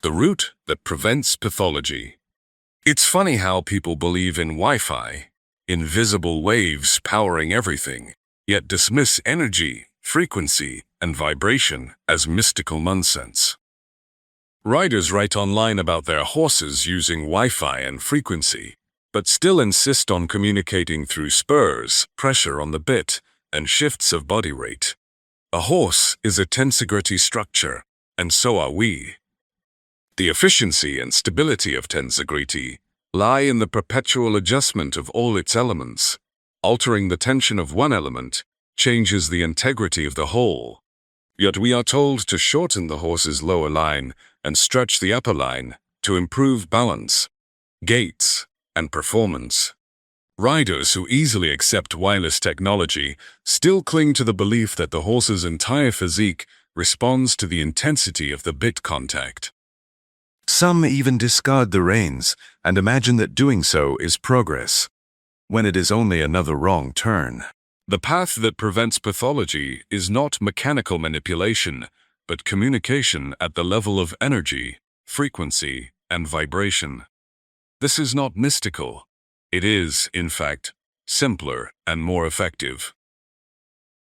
the root that prevents pathology. It's funny how people believe in Wi-Fi, invisible waves powering everything, yet dismiss energy, frequency, and vibration as mystical nonsense. Riders write online about their horses using Wi-Fi and frequency, but still insist on communicating through spurs, pressure on the bit, and shifts of body rate. A horse is a tensegrity structure, and so are we. The efficiency and stability of tensegrity lie in the perpetual adjustment of all its elements. Altering the tension of one element changes the integrity of the whole. Yet we are told to shorten the horse's lower line and stretch the upper line to improve balance, gaits, and performance. Riders who easily accept wireless technology still cling to the belief that the horse's entire physique responds to the intensity of the bit contact. Some even discard the reins and imagine that doing so is progress, when it is only another wrong turn. The path that prevents pathology is not mechanical manipulation, but communication at the level of energy, frequency, and vibration. This is not mystical. It is, in fact, simpler and more effective.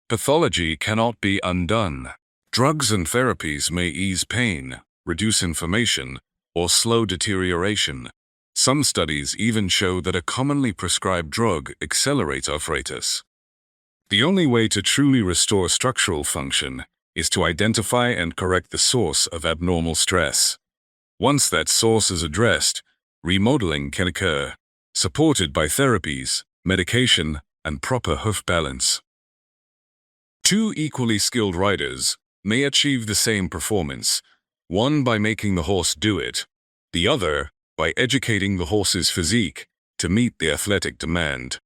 Pathology cannot be undone. Drugs and therapies may ease pain, reduce inflammation, or slow deterioration. Some studies even show that a commonly prescribed drug accelerates arthritis. The only way to truly restore structural function is to identify and correct the source of abnormal stress. Once that source is addressed, remodeling can occur, supported by therapies, medication, and proper hoof balance. Two equally skilled riders may achieve the same performance, one by making the horse do it, the other by educating the horse's physique to meet the athletic demand.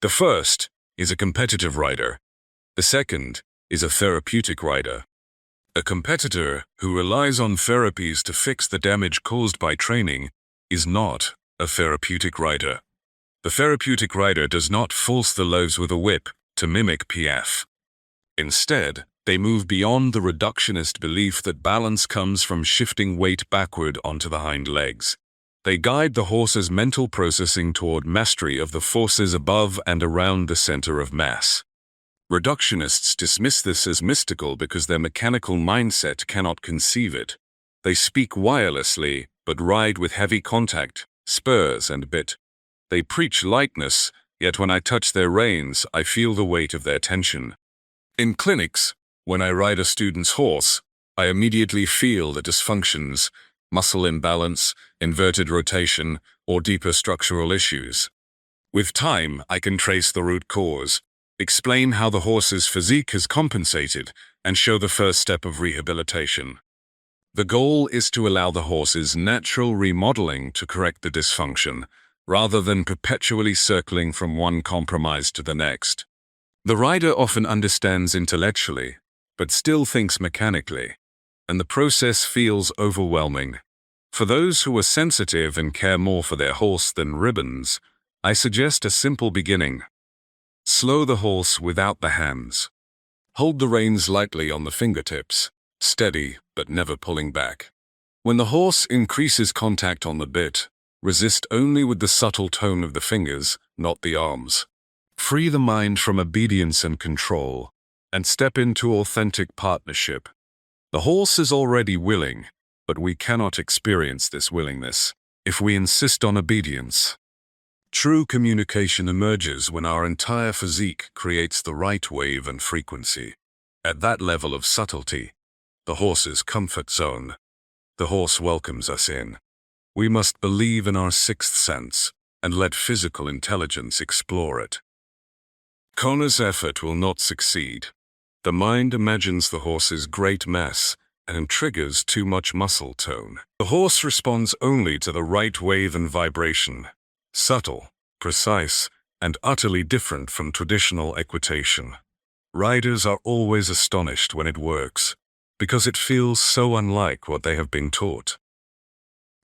The first is a competitive rider. The second is a therapeutic rider. A competitor who relies on therapies to fix the damage caused by training is not a therapeutic rider. The therapeutic rider does not force the loaves with a whip to mimic PF. Instead, they move beyond the reductionist belief that balance comes from shifting weight backward onto the hind legs. They guide the horse's mental processing toward mastery of the forces above and around the center of mass. Reductionists dismiss this as mystical because their mechanical mindset cannot conceive it. They speak wirelessly, but ride with heavy contact, spurs, and bit. They preach lightness, yet when I touch their reins, I feel the weight of their tension. In clinics, when I ride a student's horse, I immediately feel the dysfunctions, muscle imbalance, inverted rotation, or deeper structural issues. With time, I can trace the root cause, explain how the horse's physique has compensated, and show the first step of rehabilitation. The goal is to allow the horse's natural remodeling to correct the dysfunction, rather than perpetually circling from one compromise to the next. The rider often understands intellectually, but still thinks mechanically, and the process feels overwhelming. For those who are sensitive and care more for their horse than ribbons, I suggest a simple beginning. Slow the horse without the hands. Hold the reins lightly on the fingertips, steady but never pulling back. When the horse increases contact on the bit, resist only with the subtle tone of the fingers, not the arms. Free the mind from obedience and control, and step into authentic partnership. The horse is already willing, but we cannot experience this willingness if we insist on obedience. True communication emerges when our entire physique creates the right wave and frequency. At that level of subtlety, the horse's comfort zone, the horse welcomes us in. We must believe in our sixth sense and let physical intelligence explore it. Connor's effort will not succeed. The mind imagines the horse's great mass and triggers too much muscle tone. The horse responds only to the right wave and vibration, subtle, precise, and utterly different from traditional equitation. Riders are always astonished when it works, because it feels so unlike what they have been taught.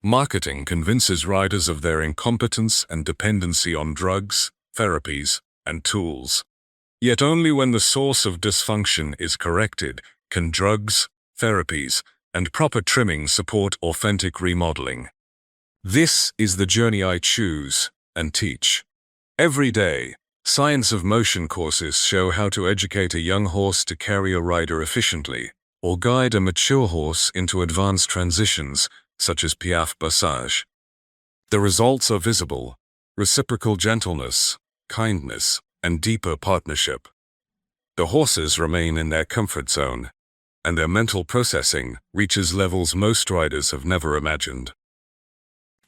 Marketing convinces riders of their incompetence and dependency on drugs, therapies, and tools. Yet only when the source of dysfunction is corrected can drugs, therapies, and proper trimming support authentic remodeling. This is the journey I choose and teach. Every day, Science of Motion courses show how to educate a young horse to carry a rider efficiently, or guide a mature horse into advanced transitions, such as piaffe passage. The results are visible: reciprocal gentleness, kindness, and deeper partnership. The horses remain in their comfort zone, and their mental processing reaches levels most riders have never imagined.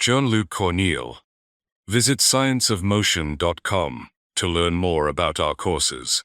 Luc Cornille. Visit scienceofmotion.com to learn more about our courses.